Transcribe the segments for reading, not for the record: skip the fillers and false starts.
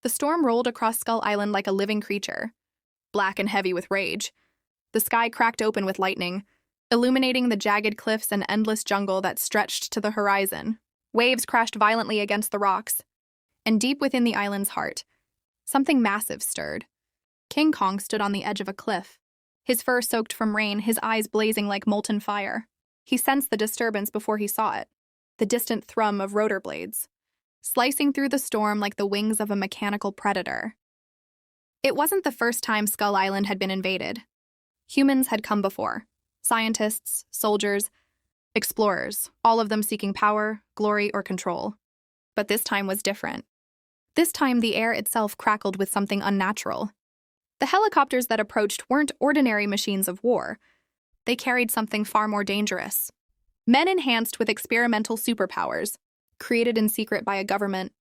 The storm rolled across Skull Island like a living creature, black and heavy with rage. The sky cracked open with lightning, illuminating the jagged cliffs and endless jungle that stretched to the horizon. Waves crashed violently against the rocks, and deep within the island's heart, something massive stirred. King Kong stood on the edge of a cliff, his fur soaked from rain, his eyes blazing like molten fire. He sensed the disturbance before he saw it, the distant thrum of rotor blades, slicing through the storm like the wings of a mechanical predator. It wasn't the first time Skull Island had been invaded. Humans had come before. Scientists, soldiers, explorers, all of them seeking power, glory, or control. But this time was different. This time the air itself crackled with something unnatural. The helicopters that approached weren't ordinary machines of war. They carried something far more dangerous. Men enhanced with experimental superpowers, created in secret by a government,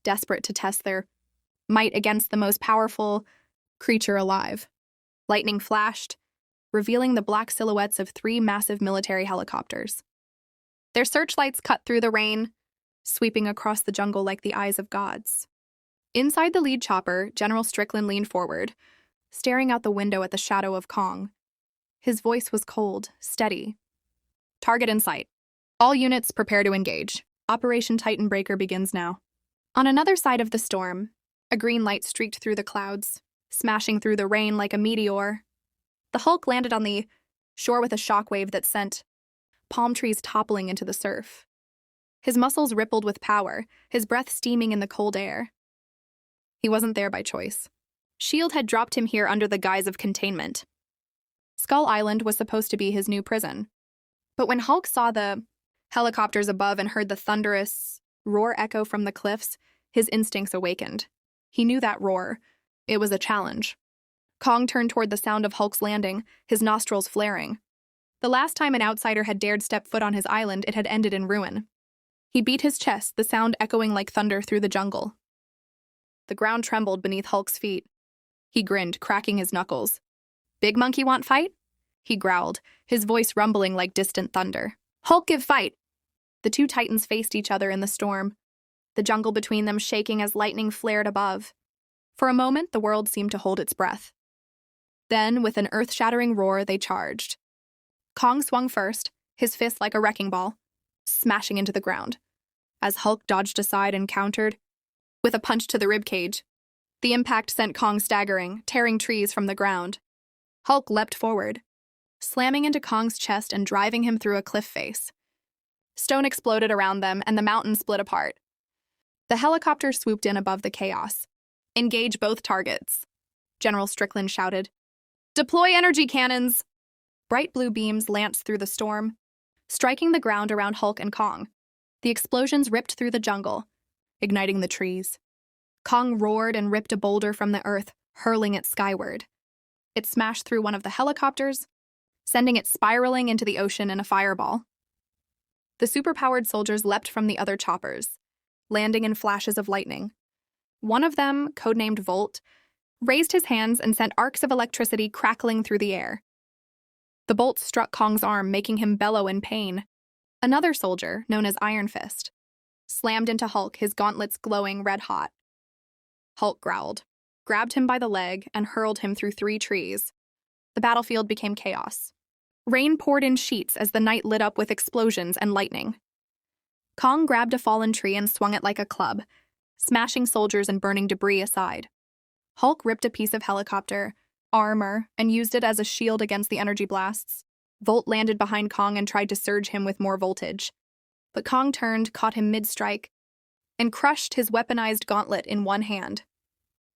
desperate to test their might against the most powerful creature alive. Lightning flashed, revealing the black silhouettes of 3 massive military helicopters. Their searchlights cut through the rain, sweeping across the jungle like the eyes of gods. Inside the lead chopper, General Strickland leaned forward, staring out the window at the shadow of Kong. His voice was cold, steady. Target in sight. All units prepare to engage. Operation Titan Breaker begins now. On another side of the storm, a green light streaked through the clouds, smashing through the rain like a meteor. The Hulk landed on the shore with a shockwave that sent palm trees toppling into the surf. His muscles rippled with power, his breath steaming in the cold air. He wasn't there by choice. S.H.I.E.L.D. had dropped him here under the guise of containment. Skull Island was supposed to be his new prison. But when Hulk saw the helicopters above and heard the thunderous roar echo from the cliffs, his instincts awakened. He knew that roar. It was a challenge. Kong turned toward the sound of Hulk's landing, his nostrils flaring. The last time an outsider had dared step foot on his island, it had ended in ruin. He beat his chest, the sound echoing like thunder through the jungle. The ground trembled beneath Hulk's feet. He grinned, cracking his knuckles. "Big monkey want fight?" He growled, his voice rumbling like distant thunder. "Hulk give fight!" The 2 titans faced each other in the storm, the jungle between them shaking as lightning flared above. For a moment, the world seemed to hold its breath. Then, with an earth-shattering roar, they charged. Kong swung first, his fist like a wrecking ball, smashing into the ground. As Hulk dodged aside and countered, with a punch to the ribcage, the impact sent Kong staggering, tearing trees from the ground. Hulk leapt forward, slamming into Kong's chest and driving him through a cliff face. Stone exploded around them, and the mountain split apart. The helicopter swooped in above the chaos. "Engage both targets," General Strickland shouted. "Deploy energy cannons!" Bright blue beams lanced through the storm, striking the ground around Hulk and Kong. The explosions ripped through the jungle, igniting the trees. Kong roared and ripped a boulder from the earth, hurling it skyward. It smashed through one of the helicopters, sending it spiraling into the ocean in a fireball. The superpowered soldiers leapt from the other choppers, landing in flashes of lightning. One of them, codenamed Volt, raised his hands and sent arcs of electricity crackling through the air. The bolt struck Kong's arm, making him bellow in pain. Another soldier, known as Iron Fist, slammed into Hulk, his gauntlets glowing red-hot. Hulk growled, grabbed him by the leg, and hurled him through 3 trees. The battlefield became chaos. Rain poured in sheets as the night lit up with explosions and lightning. Kong grabbed a fallen tree and swung it like a club, smashing soldiers and burning debris aside. Hulk ripped a piece of helicopter armor and used it as a shield against the energy blasts. Volt landed behind Kong and tried to surge him with more voltage. But Kong turned, caught him mid-strike, and crushed his weaponized gauntlet in one hand.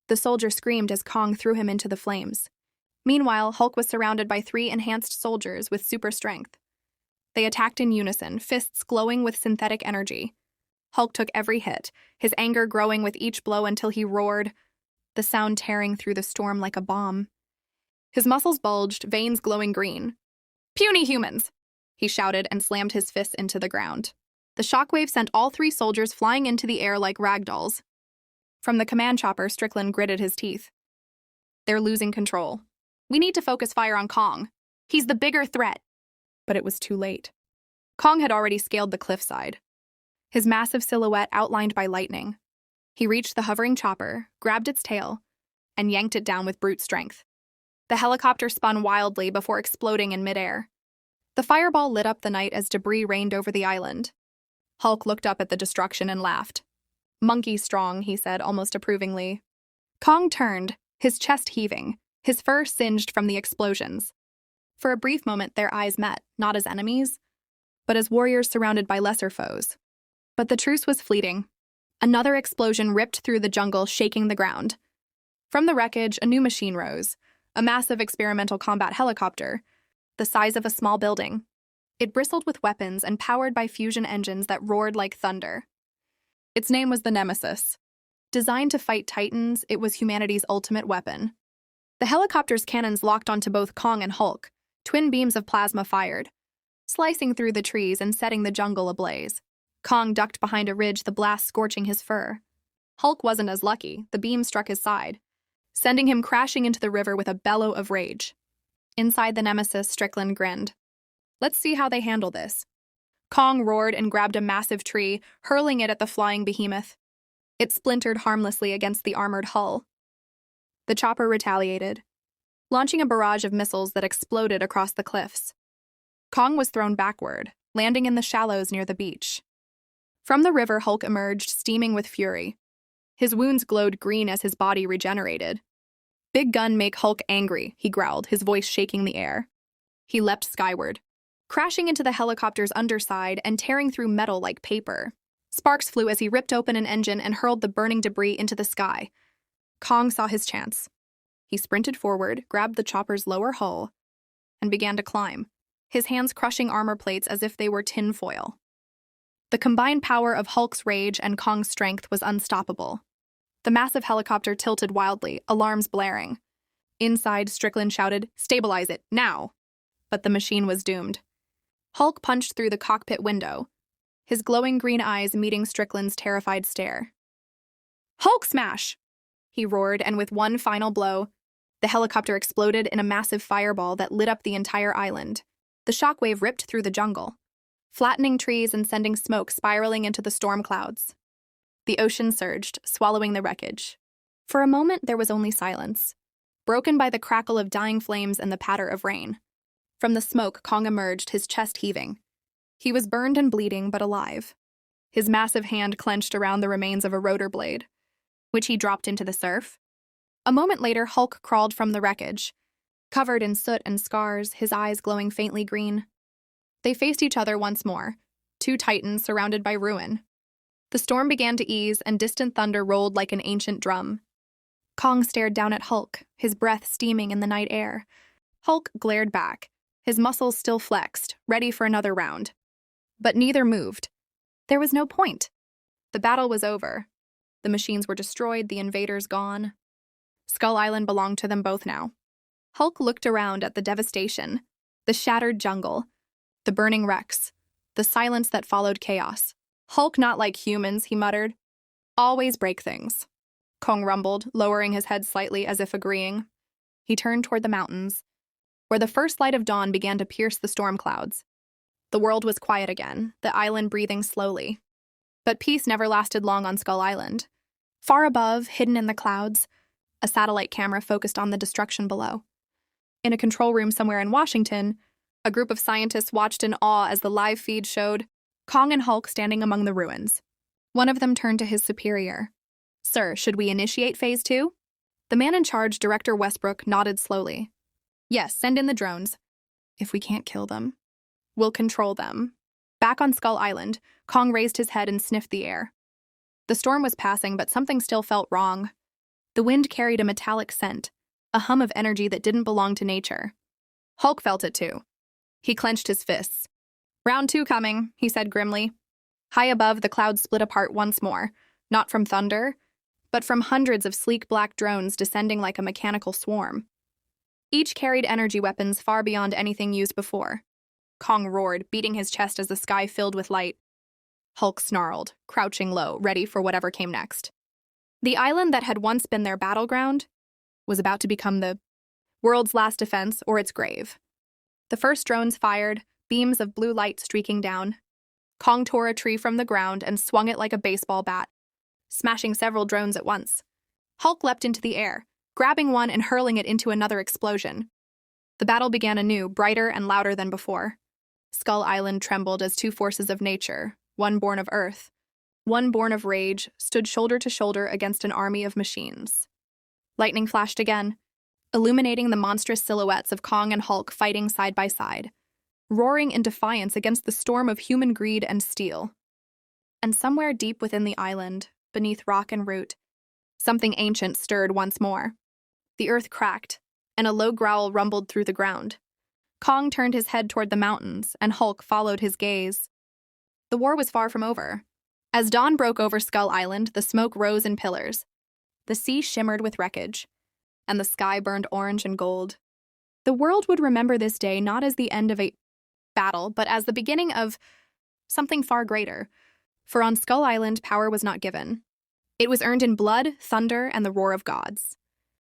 The soldier screamed as Kong threw him into the flames. Meanwhile, Hulk was surrounded by 3 enhanced soldiers with super strength. They attacked in unison, fists glowing with synthetic energy. Hulk took every hit, his anger growing with each blow until he roared, the sound tearing through the storm like a bomb. His muscles bulged, veins glowing green. "Puny humans!" he shouted and slammed his fists into the ground. The shockwave sent all 3 soldiers flying into the air like ragdolls. From the command chopper, Strickland gritted his teeth. "They're losing control. We need to focus fire on Kong. He's the bigger threat." But it was too late. Kong had already scaled the cliffside, his massive silhouette outlined by lightning. He reached the hovering chopper, grabbed its tail, and yanked it down with brute strength. The helicopter spun wildly before exploding in midair. The fireball lit up the night as debris rained over the island. Hulk looked up at the destruction and laughed. "Monkey strong," he said almost approvingly. Kong turned, his chest heaving, his fur singed from the explosions. For a brief moment their eyes met, not as enemies, but as warriors surrounded by lesser foes. But the truce was fleeting. Another explosion ripped through the jungle, shaking the ground. From the wreckage, a new machine rose, a massive experimental combat helicopter, the size of a small building. It bristled with weapons and powered by fusion engines that roared like thunder. Its name was the Nemesis. Designed to fight Titans, it was humanity's ultimate weapon. The helicopter's cannons locked onto both Kong and Hulk. Twin beams of plasma fired, slicing through the trees and setting the jungle ablaze. Kong ducked behind a ridge, the blast scorching his fur. Hulk wasn't as lucky. The beam struck his side, sending him crashing into the river with a bellow of rage. Inside the Nemesis, Strickland grinned. "Let's see how they handle this." Kong roared and grabbed a massive tree, hurling it at the flying behemoth. It splintered harmlessly against the armored hull. The chopper retaliated, launching a barrage of missiles that exploded across the cliffs. Kong was thrown backward, landing in the shallows near the beach. From the river, Hulk emerged, steaming with fury. His wounds glowed green as his body regenerated. "Big gun make Hulk angry," he growled, his voice shaking the air. He leapt skyward, crashing into the helicopter's underside and tearing through metal like paper. Sparks flew as he ripped open an engine and hurled the burning debris into the sky. Kong saw his chance. He sprinted forward, grabbed the chopper's lower hull, and began to climb, his hands crushing armor plates as if they were tin foil. The combined power of Hulk's rage and Kong's strength was unstoppable. The massive helicopter tilted wildly, alarms blaring. Inside, Strickland shouted, "Stabilize it, now!" But the machine was doomed. Hulk punched through the cockpit window, his glowing green eyes meeting Strickland's terrified stare. "Hulk smash!" he roared, and with one final blow, the helicopter exploded in a massive fireball that lit up the entire island. The shockwave ripped through the jungle, flattening trees and sending smoke spiraling into the storm clouds. The ocean surged, swallowing the wreckage. For a moment, there was only silence, broken by the crackle of dying flames and the patter of rain. From the smoke, Kong emerged, his chest heaving. He was burned and bleeding, but alive. His massive hand clenched around the remains of a rotor blade, which he dropped into the surf. A moment later, Hulk crawled from the wreckage, covered in soot and scars, his eyes glowing faintly green. They faced each other once more, two titans surrounded by ruin. The storm began to ease, and distant thunder rolled like an ancient drum. Kong stared down at Hulk, his breath steaming in the night air. Hulk glared back, his muscles still flexed, ready for another round. But neither moved. There was no point. The battle was over. The machines were destroyed, the invaders gone. Skull Island belonged to them both now. Hulk looked around at the devastation, the shattered jungle, the burning wrecks, the silence that followed chaos. "Hulk not like humans," he muttered. "Always break things." Kong rumbled, lowering his head slightly as if agreeing. He turned toward the mountains, where the first light of dawn began to pierce the storm clouds. The world was quiet again, the island breathing slowly. But peace never lasted long on Skull Island. Far above, hidden in the clouds, a satellite camera focused on the destruction below. In a control room somewhere in Washington, a group of scientists watched in awe as the live feed showed Kong and Hulk standing among the ruins. One of them turned to his superior. "Sir, should we initiate Phase 2? The man in charge, Director Westbrook, nodded slowly. "Yes, send in the drones. If we can't kill them, we'll control them." Back on Skull Island, Kong raised his head and sniffed the air. The storm was passing, but something still felt wrong. The wind carried a metallic scent, a hum of energy that didn't belong to nature. Hulk felt it too. He clenched his fists. "Round 2 coming," he said grimly. High above, the clouds split apart once more, not from thunder, but from hundreds of sleek black drones descending like a mechanical swarm. Each carried energy weapons far beyond anything used before. Kong roared, beating his chest as the sky filled with light. Hulk snarled, crouching low, ready for whatever came next. The island that had once been their battleground was about to become the world's last defense or its grave. The first drones fired, beams of blue light streaking down. Kong tore a tree from the ground and swung it like a baseball bat, smashing several drones at once. Hulk leapt into the air, grabbing one and hurling it into another explosion. The battle began anew, brighter and louder than before. Skull Island trembled as two forces of nature, one born of Earth, one born of rage, stood shoulder to shoulder against an army of machines. Lightning flashed again, illuminating the monstrous silhouettes of Kong and Hulk fighting side by side, roaring in defiance against the storm of human greed and steel. And somewhere deep within the island, beneath rock and root, something ancient stirred once more. The earth cracked, and a low growl rumbled through the ground. Kong turned his head toward the mountains, and Hulk followed his gaze. The war was far from over. As dawn broke over Skull Island, the smoke rose in pillars. The sea shimmered with wreckage, and the sky burned orange and gold. The world would remember this day not as the end of a battle, but as the beginning of something far greater. For on Skull Island, power was not given. It was earned in blood, thunder, and the roar of gods.